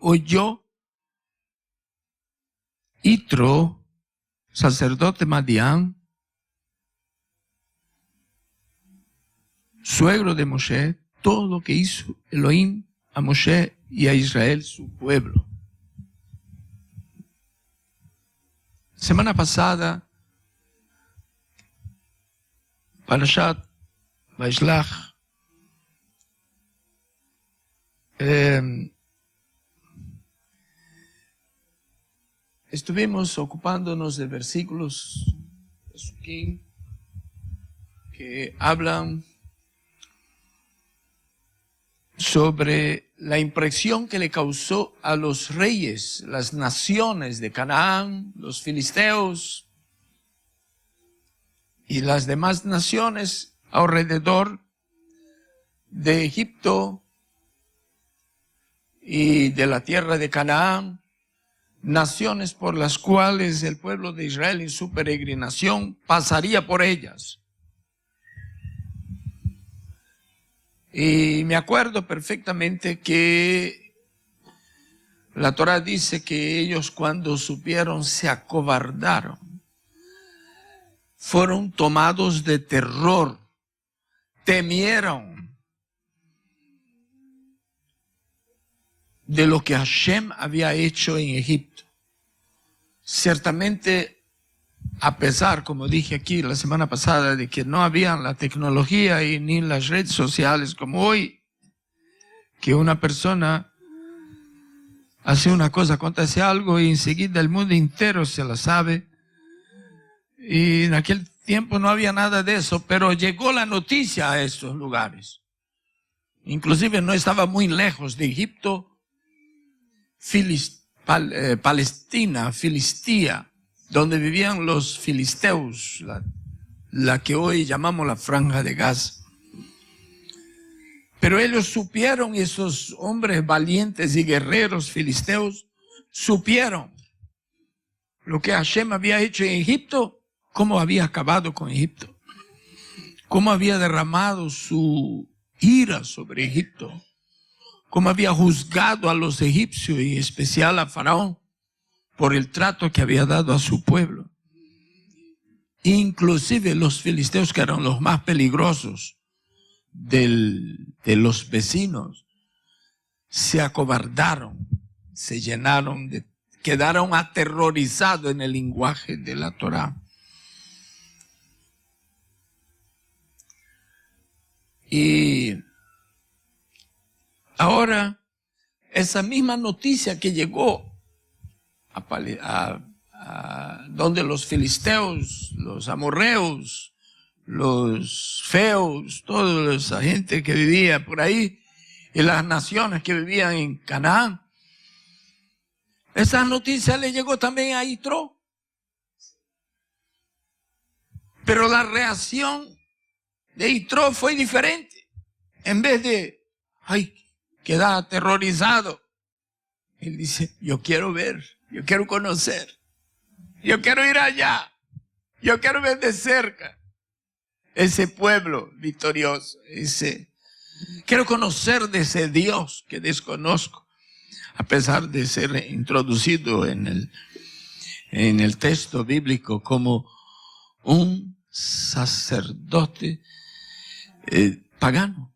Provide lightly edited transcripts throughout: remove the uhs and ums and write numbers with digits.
oyó Yitro, sacerdote Madián, suegro de Moshe, todo lo que hizo Elohim a Moshe y a Israel, su pueblo. Semana pasada, Parashat Vaishlach, estuvimos ocupándonos de versículos que hablan sobre la impresión que le causó a los reyes, las naciones de Canaán, los filisteos y las demás naciones alrededor de Egipto y de la tierra de Canaán, naciones por las cuales el pueblo de Israel en su peregrinación pasaría por ellas. Y me acuerdo perfectamente que la Torá dice que ellos cuando supieron se acobardaron, fueron tomados de terror, temieron de lo que Hashem había hecho en Egipto. Ciertamente, a pesar, como dije aquí la semana pasada, de que no había la tecnología y ni las redes sociales como hoy, que una persona hace una cosa, acontece algo y enseguida el mundo entero se la sabe. Y en aquel tiempo no había nada de eso, pero llegó la noticia a estos lugares. Inclusive no estaba muy lejos de Egipto, Palestina, Filistia, donde vivían los filisteos, la que hoy llamamos la Franja de Gaza. Pero ellos supieron, esos hombres valientes y guerreros filisteos, supieron lo que Hashem había hecho en Egipto, cómo había acabado con Egipto, cómo había derramado su ira sobre Egipto, cómo había juzgado a los egipcios y en especial a Faraón por el trato que había dado a su pueblo. Inclusive los filisteos, que eran los más peligrosos de los vecinos, se acobardaron, se llenaron, quedaron aterrorizados en el lenguaje de la Torá. Y ahora, esa misma noticia que llegó a donde los filisteos, los amorreos, los feos, toda esa gente que vivía por ahí, y las naciones que vivían en Canaán, esa noticia le llegó también a Yitro. Pero la reacción de Yitro fue diferente. En vez de, quedar aterrorizado, él dice, yo quiero ver, yo quiero conocer, yo quiero ir allá, yo quiero ver de cerca ese pueblo victorioso, quiero conocer de ese Dios que desconozco, a pesar de ser introducido en el texto bíblico como un sacerdote pagano.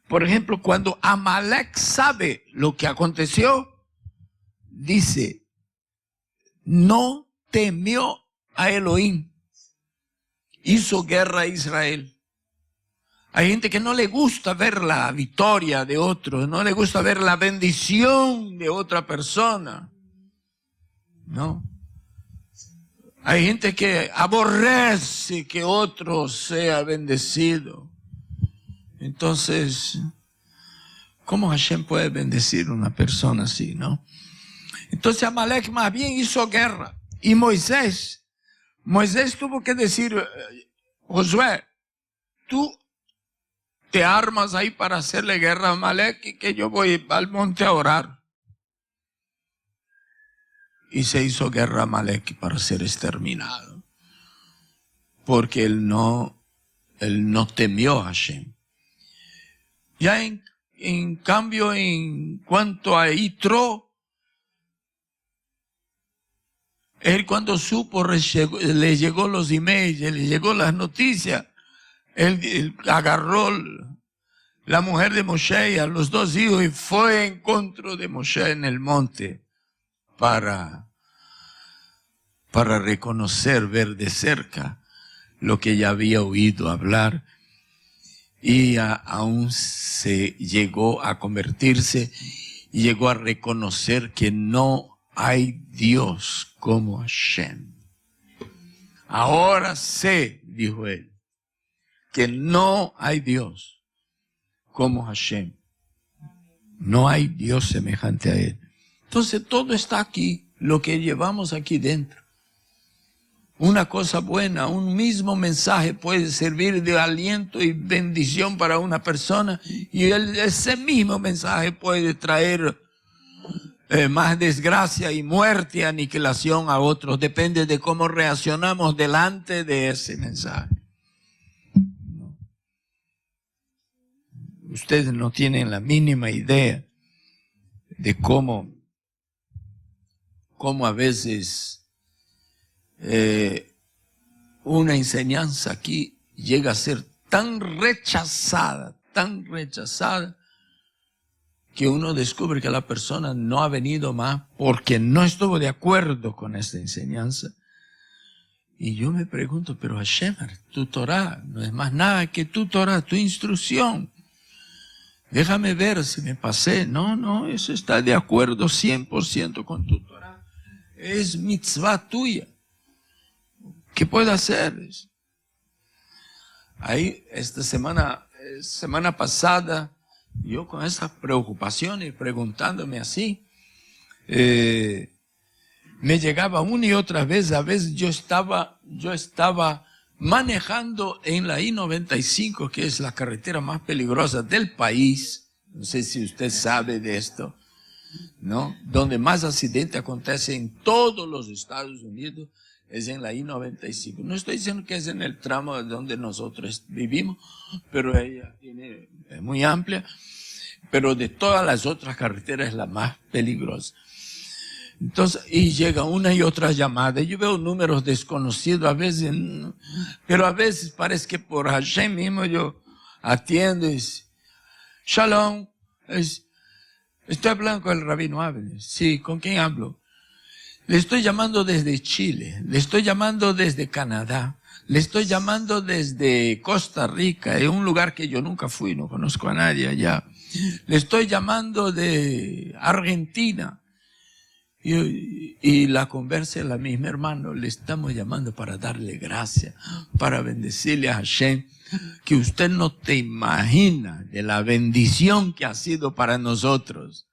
Por ejemplo, cuando Amalek sabe lo que aconteció, dice, no temió a Elohim, hizo guerra a Israel. Hay gente que no le gusta ver la victoria de otro, no le gusta ver la bendición de otra persona, ¿no? Hay gente que aborrece que otro sea bendecido. Entonces, ¿cómo Hashem puede bendecir a una persona así, no? Entonces Amalek más bien hizo guerra. Y Moisés tuvo que decir, Josué, tú te armas ahí para hacerle guerra a Amalek y que yo voy al monte a orar. Y se hizo guerra a Amalek para ser exterminado. Porque él no temió a Hashem. Ya en en cambio, en cuanto a Yitro, él cuando supo, le llegó los emails, le llegó las noticias, él agarró la mujer de Moshe y a los dos hijos y fue en contra de Moshe en el monte para reconocer, ver de cerca lo que ya había oído hablar. Y aún se llegó a convertirse y llegó a reconocer que no hay Dios como Hashem. Ahora sé, dijo él, que no hay Dios como Hashem. No hay Dios semejante a él. Entonces todo está aquí, lo que llevamos aquí dentro. Una cosa buena, un mismo mensaje puede servir de aliento y bendición para una persona y ese mismo mensaje puede traer más desgracia y muerte y aniquilación a otros. Depende de cómo reaccionamos delante de ese mensaje. Ustedes no tienen la mínima idea de cómo a veces una enseñanza aquí llega a ser tan rechazada, que uno descubre que la persona no ha venido más porque no estuvo de acuerdo con esta enseñanza. Y yo me pregunto, pero Hashem, tu Torah no es más nada que tu Torah, tu instrucción. Déjame ver si me pasé. No, eso está de acuerdo 100% con tu Torah. Es mitzvah tuya. ¿Qué puedo hacer? Ahí, esta semana pasada, yo con esas preocupaciones, preguntándome así, me llegaba una y otra vez, a veces yo estaba manejando en la I-95, que es la carretera más peligrosa del país, no sé si usted sabe de esto, ¿no? Donde más accidentes acontecen en todos los Estados Unidos, es en la I-95. No estoy diciendo que es en el tramo donde nosotros vivimos, pero ella es muy amplia, pero de todas las otras carreteras es la más peligrosa. Entonces, y llega una y otra llamada. Yo veo números desconocidos a veces, pero a veces parece que por Hashem mismo yo atiendo y dice, Shalom, estoy hablando con el rabino Áviles. Sí, ¿con quién hablo? Le estoy llamando desde Chile, le estoy llamando desde Canadá, le estoy llamando desde Costa Rica, en un lugar que yo nunca fui, no conozco a nadie allá. Le estoy llamando de Argentina. Y la conversa es la misma, hermano. Le estamos llamando para darle gracias, para bendecirle a Hashem, que usted no te imagina de la bendición que ha sido para nosotros.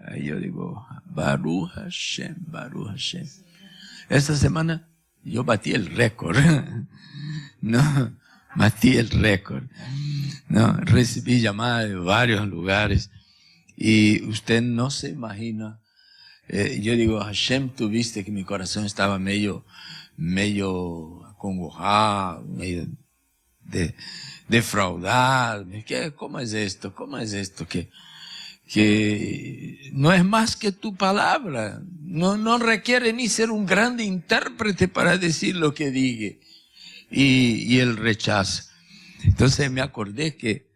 Ahí yo digo, Baruch Hashem, Baruch Hashem. Esta semana yo batí el récord. No, batí el récord. No, recibí llamadas de varios lugares y usted no se imagina. Yo digo, Hashem, tú viste que mi corazón estaba medio acongojado, medio defraudado. ¿Cómo es esto? ¿Cómo es esto? Que no es más que tu palabra. No requiere ni ser un grande intérprete para decir lo que diga. Y el rechazo. Entonces me acordé que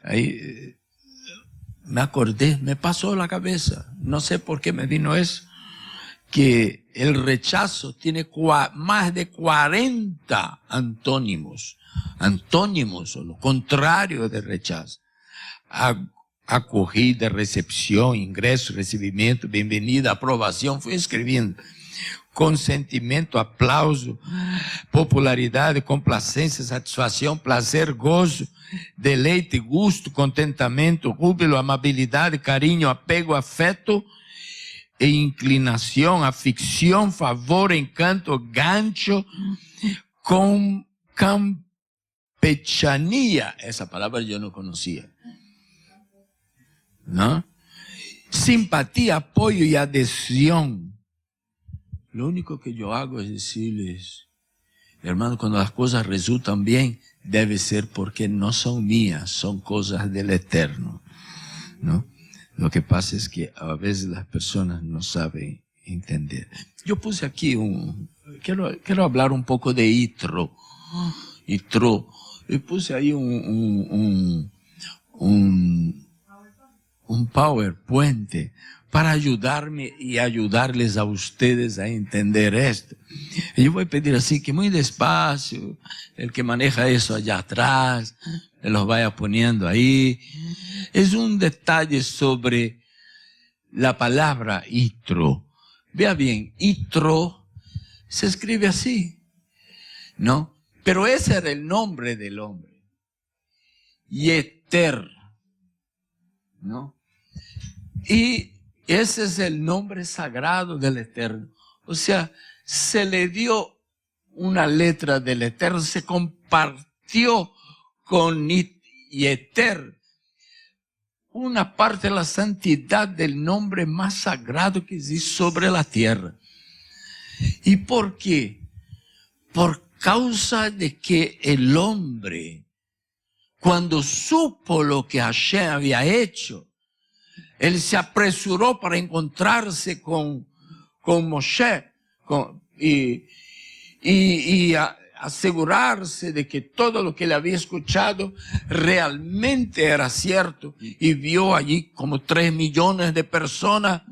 ahí, me pasó la cabeza, no sé por qué me vino eso, que el rechazo tiene más de 40 antónimos o lo contrario de rechazo. Acogida, recepción, ingreso, recibimiento, bienvenida, aprobación, fui escribiendo. Consentimento, aplauso, popularidade, complacência, satisfação, prazer, gozo, deleite, gusto, contentamento, júbilo, amabilidade, carinho, apego, afeto e inclinação, afição, favor, encanto, gancho, com campechanía. Essa palavra eu não conhecia. ¿No? Simpatía, apoyo y adhesión. Lo único que yo hago es decirles, hermano, cuando las cosas resultan bien, debe ser porque no son mías, son cosas del Eterno. ¿no? Lo que pasa es que a veces las personas no saben entender. Yo puse aquí quiero hablar un poco de Yitro. Yitro. Y puse ahí un PowerPoint para ayudarme y ayudarles a ustedes a entender esto. Y yo voy a pedir así que muy despacio, el que maneja eso allá atrás, los vaya poniendo ahí. Es un detalle sobre la palabra Yitro. Vea bien, Yitro se escribe así, ¿no? Pero ese era el nombre del hombre. Yeter, ¿no? Y ese es el nombre sagrado del Eterno. O sea, se le dio una letra del Eterno, se compartió con Yeter una parte de la santidad del nombre más sagrado que existe sobre la tierra. ¿Y por qué? Por causa de que el hombre, cuando supo lo que Hashem había hecho, él se apresuró para encontrarse con Moshe y asegurarse de que todo lo que le había escuchado realmente era cierto. Y vio allí como 3 millones de personas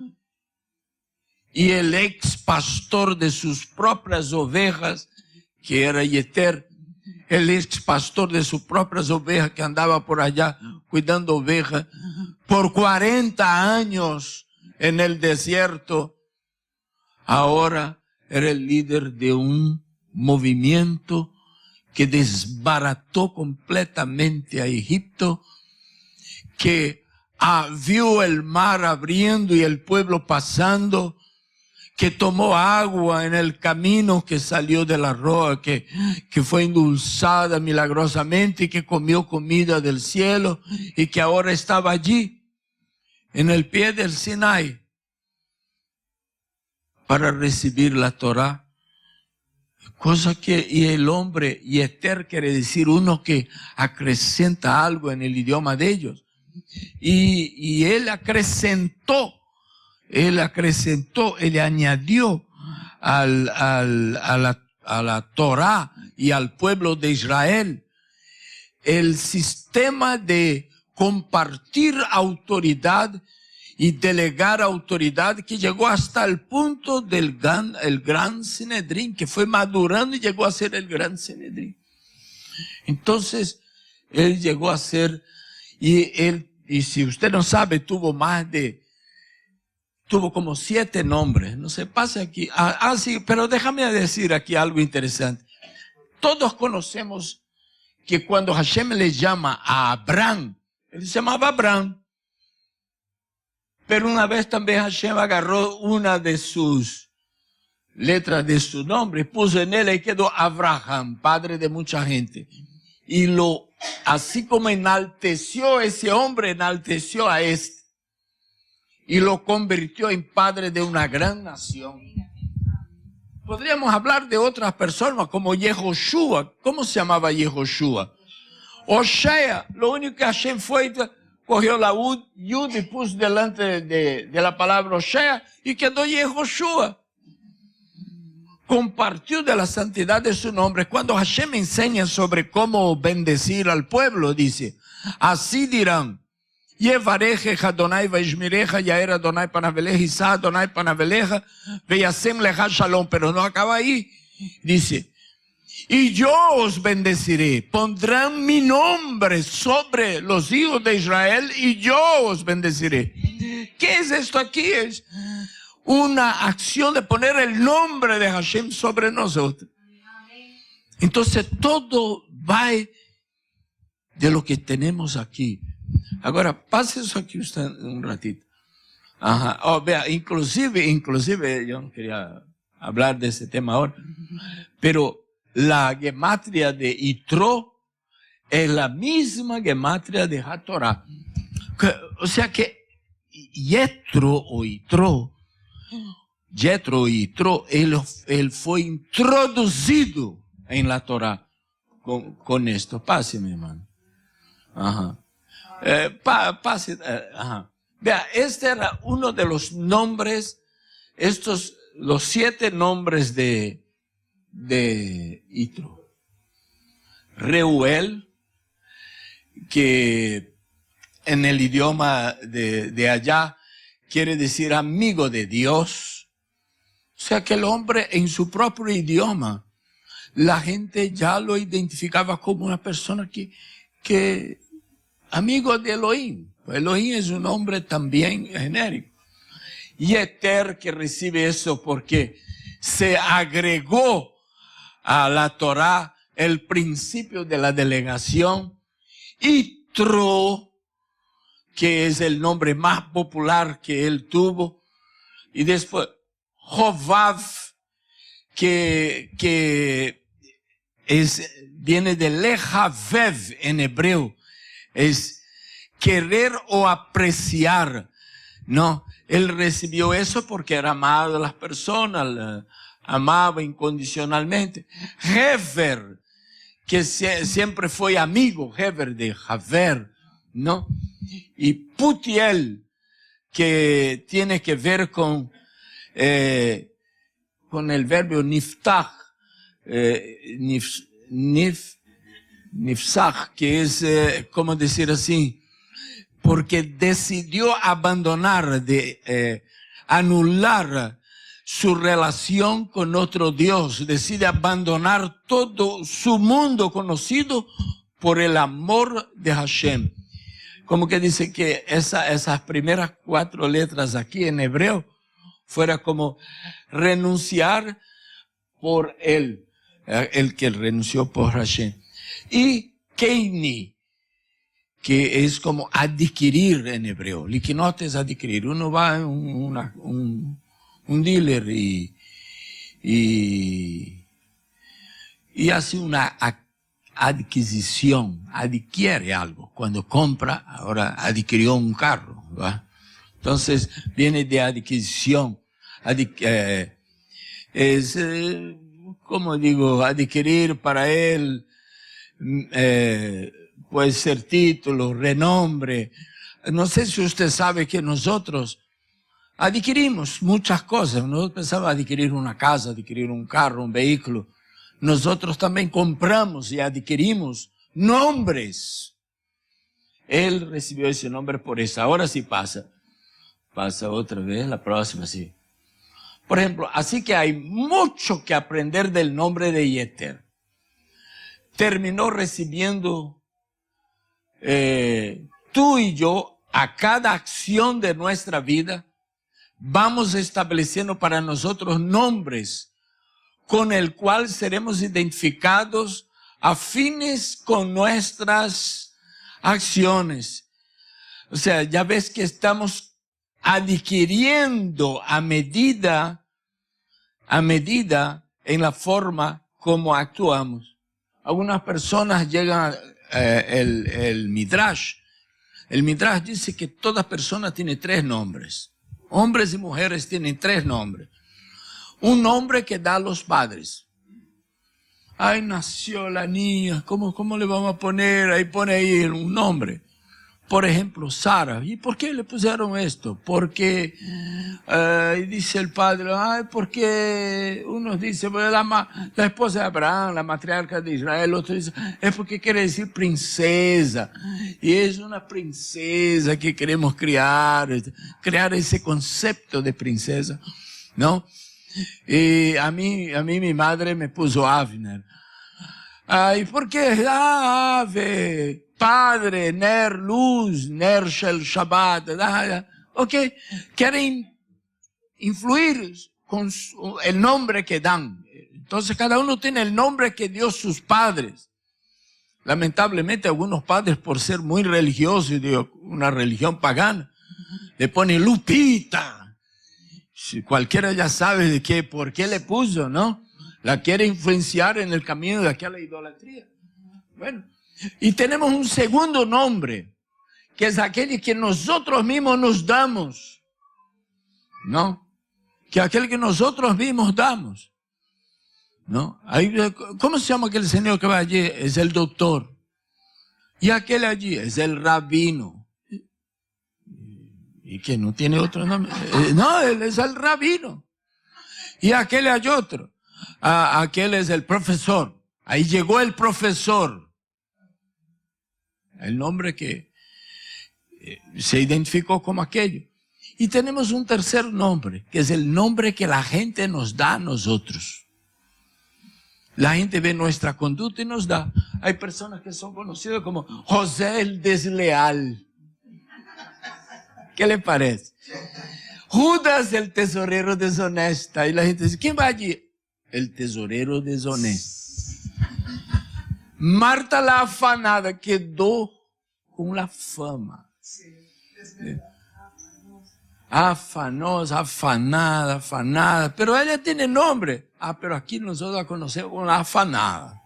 y el ex pastor de sus propias ovejas, que era Yeter, el ex pastor de sus propias ovejas que andaba por allá cuidando ovejas por 40 años en el desierto, ahora era el líder de un movimiento que desbarató completamente a Egipto, que vio el mar abriendo y el pueblo pasando, que tomó agua en el camino que salió de la roca, que fue endulzada milagrosamente y que comió comida del cielo y que ahora estaba allí en el pie del Sinai para recibir la Torá. Cosa que, y el hombre, Yeter quiere decir uno que acrecenta algo en el idioma de ellos. Y él acrecentó, él añadió a la Torá y al pueblo de Israel el sistema de compartir autoridad y delegar autoridad, que llegó hasta el punto del gran Sanedrín, que fue madurando y llegó a ser el gran Sanedrín. Entonces, él llegó a ser, y si usted no sabe, tuvo como 7 nombres. No se pasa aquí. Sí, pero déjame decir aquí algo interesante. Todos conocemos que cuando Hashem le llama a Abraham, él se llamaba Abraham. Pero una vez también Hashem agarró una de sus letras de su nombre, puso en él y quedó Abraham, padre de mucha gente. Y así como enalteció ese hombre, enalteció a este. Y lo convirtió en padre de una gran nación. Podríamos hablar de otras personas como Yehoshua. ¿Cómo se llamaba Yehoshua? Osea. Lo único que Hashem fue, cogió la Yud y puso delante de la palabra Osea y quedó Yehoshua. Compartió de la santidad de su nombre. Cuando Hashem enseña sobre cómo bendecir al pueblo, dice, así dirán, Yevareje Adonai Vaishmireja, Yaer Adonai Panaveleja, Isa Adonai Panaveleja, Veyasem Leja Shalom. Pero no acaba ahí. Dice, y yo os bendeciré, pondrán mi nombre sobre los hijos de Israel y yo os bendeciré. ¿Qué es esto aquí? Es una acción de poner el nombre de Hashem sobre nosotros. Entonces todo va de lo que tenemos aquí. Ahora, pase eso aquí usted un ratito. Ajá. Vea, inclusive, yo no quería hablar de ese tema ahora, pero la gematria de Yitro es la misma gematria de Hatorá. O sea que Yetro o Yitro, él fue introducido en la Torá con esto. Pase, mi hermano. Ajá. Pase. Ajá. Vea, este era uno de los nombres, los 7 nombres de Yitro. Reuel, que en el idioma de allá quiere decir amigo de Dios. O sea que el hombre en su propio idioma, la gente ya lo identificaba como una persona que amigo de Elohim. Elohim es un nombre también genérico. Yeter, que recibe eso porque se agregó a la Torá el principio de la delegación. Yitro, que es el nombre más popular que él tuvo. Y después, Jovav, que viene de lejavev en hebreo. Es querer o apreciar, ¿no? Él recibió eso porque era amado de las personas, amaba incondicionalmente. Hever, que siempre fue amigo, Hever de Haver, ¿no? Y Putiel, que tiene que ver con el verbo niftach, nifsach, que es, ¿cómo decir así? Porque decidió abandonar, anular su relación con otro Dios, decide abandonar todo su mundo conocido por el amor de Hashem. Como que dice que esas primeras 4 letras aquí en hebreo fuera como renunciar por él, el que renunció por Hashem. Y Keini, que es como adquirir en hebreo. Liquinot es adquirir. Uno va a un dealer y hace una adquisición, adquiere algo. Cuando compra, ahora adquirió un carro, ¿va? Entonces, viene de adquisición. Como digo, adquirir para él, puede ser título, renombre. No sé si usted sabe que nosotros adquirimos muchas cosas. Nosotros pensamos adquirir una casa, adquirir un carro, un vehículo. Nosotros también compramos y adquirimos nombres. Él recibió ese nombre por eso. Ahora sí pasa. Pasa otra vez, la próxima sí. Por ejemplo, así que hay mucho que aprender del nombre de Yeter. Terminó recibiendo tú y yo, a cada acción de nuestra vida, vamos estableciendo para nosotros nombres con el cual seremos identificados afines con nuestras acciones. O sea, ya ves que estamos adquiriendo a medida en la forma como actuamos. Algunas personas llegan el Midrash. El Midrash dice que toda persona tiene 3 nombres. Hombres y mujeres tienen 3 nombres. Un nombre que da a los padres. Ay, nació la niña, ¿cómo le vamos a poner? Ahí pone ahí un nombre. Por ejemplo, Sara. ¿Y por qué le pusieron esto? Porque, dice el padre, porque unos dicen, la esposa de Abraham, la matriarca de Israel, otros dicen, es porque quiere decir princesa. Y es una princesa que queremos crear ese concepto de princesa, ¿no? Y a mí mi madre me puso Avner. ¿Y por qué? Ave, padre, ner, luz, ner shel Shabbat. Ok, quieren influir con el nombre que dan. Entonces cada uno tiene el nombre que dio sus padres. Lamentablemente algunos padres, por ser muy religiosos y de una religión pagana, le ponen Lupita. Si cualquiera ya sabe de qué, por qué le puso, ¿no? La quiere influenciar en el camino de aquí a la idolatría. Bueno, y tenemos un segundo nombre, que es aquel que nosotros mismos nos damos, ¿no? Que aquel que nosotros mismos damos, ¿no? ¿Cómo se llama aquel señor que va allí? Es el doctor. Y aquel allí es el rabino. Y que no tiene otro nombre. No, él es el rabino. Y aquel hay otro. Aquel es el profesor. Ahí llegó el profesor. El nombre que se identificó como aquello. Y tenemos un tercer nombre, que es el nombre que la gente nos da a nosotros. La gente ve nuestra conducta y nos da. Hay personas que son conocidas como José el Desleal. ¿Qué le parece? Judas el tesorero deshonesto. Y la gente dice, ¿quién va allí? El tesorero deshonesto. Marta la afanada quedó con la fama. Afanosa, afanada. Pero ella tiene nombre. Pero aquí nosotros la conocemos como la afanada.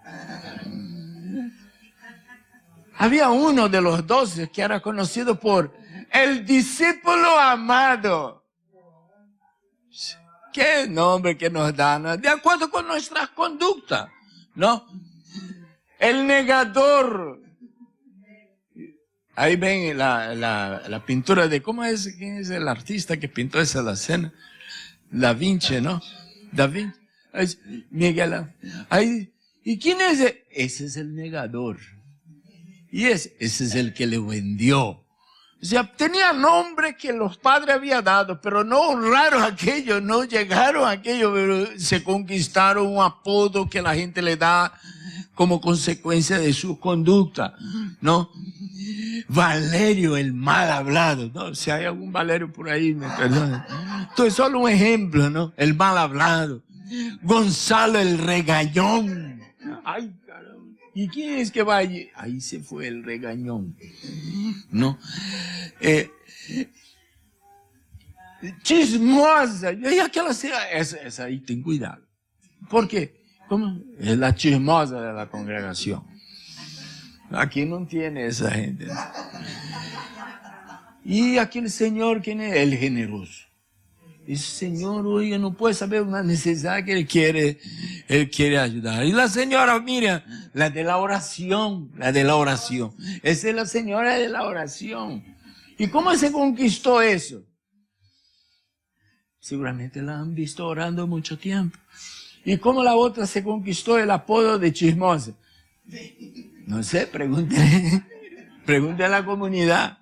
Había uno de los 12 que era conocido por el discípulo amado. ¿Qué nombre que nos dan? De acuerdo con nuestras conductas, ¿no? El negador. Ahí ven la pintura de, ¿quién es el artista que pintó esa la escena? Da Vinci, ¿no? Da Vinci. Miguel. Ahí, ¿y quién es? Ese es el negador. Y ese es el que le vendió. O sea, tenía nombre que los padres habían dado, pero no honraron aquello, no llegaron a aquello, pero se conquistaron un apodo que la gente le da como consecuencia de su conducta, ¿no? Valerio el mal hablado, ¿no? Si hay algún Valerio por ahí, me perdonen. Esto es solo un ejemplo, ¿no? El mal hablado. Gonzalo el regañón. Ay, caramba. ¿Y quién es que va allí? Ahí se fue el regañón, ¿no? Chismosa. Y aquella esa ahí, ten cuidado. ¿Por qué? ¿Cómo? Es la chismosa de la congregación. Aquí no tiene esa gente. Y aquí el Señor, ¿quién es? El generoso. Dice, Señor, oye, no puede saber una necesidad que Él quiere ayudar. Y la señora Miriam, la de la oración. Esa es la señora de la oración. ¿Y cómo se conquistó eso? Seguramente la han visto orando mucho tiempo. ¿Y cómo la otra se conquistó el apodo de chismosa? No sé, pregúntale a la comunidad.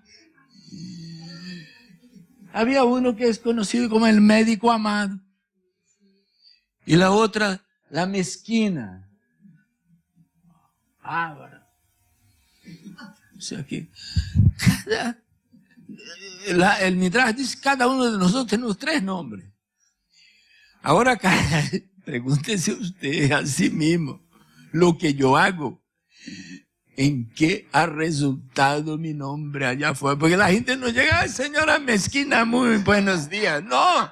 Había uno que es conocido como el médico amado. Y la otra, la mezquina. Bárbara. O sea que el Midrash dice, cada uno de nosotros tenemos 3 nombres. Ahora, pregúntese usted a sí mismo, lo que yo hago, ¿en qué ha resultado mi nombre allá afuera? Porque la gente no llega, ay, señora mezquina, muy buenos días. No.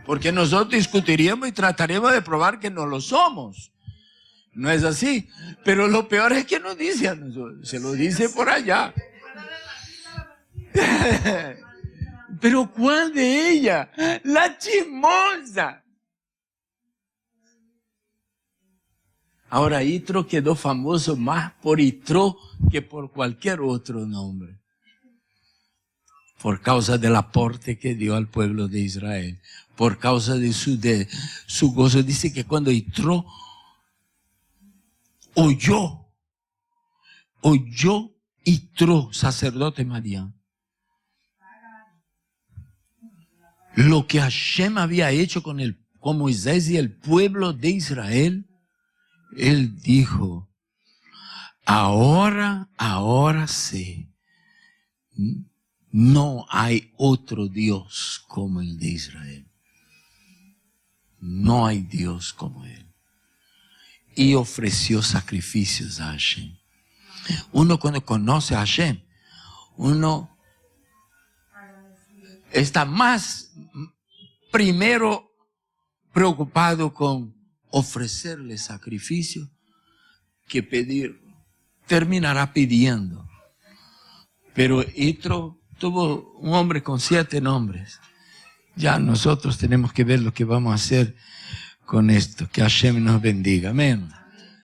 Porque nosotros discutiríamos y trataríamos de probar que no lo somos. No es así. Pero lo peor es que nos dice a nosotros. Se lo dice por allá. Pero ¿cuál de ella? La chismosa. Ahora Yitro quedó famoso más por Yitro que por cualquier otro nombre. Por causa del aporte que dio al pueblo de Israel. Por causa de su gozo. Dice que cuando Yitro oyó Yitro, sacerdote Madián, lo que Hashem había hecho con Moisés y el pueblo de Israel, él dijo, ahora sé, no hay otro Dios como el de Israel. No hay Dios como él. Y ofreció sacrificios a Hashem. Uno cuando conoce a Hashem, uno está más primero preocupado con ofrecerle sacrificio que pedir. Terminará pidiendo. Pero Yitro tuvo un hombre con 7 nombres. Ya nosotros tenemos que ver lo que vamos a hacer con esto. Que Hashem nos bendiga. Amén.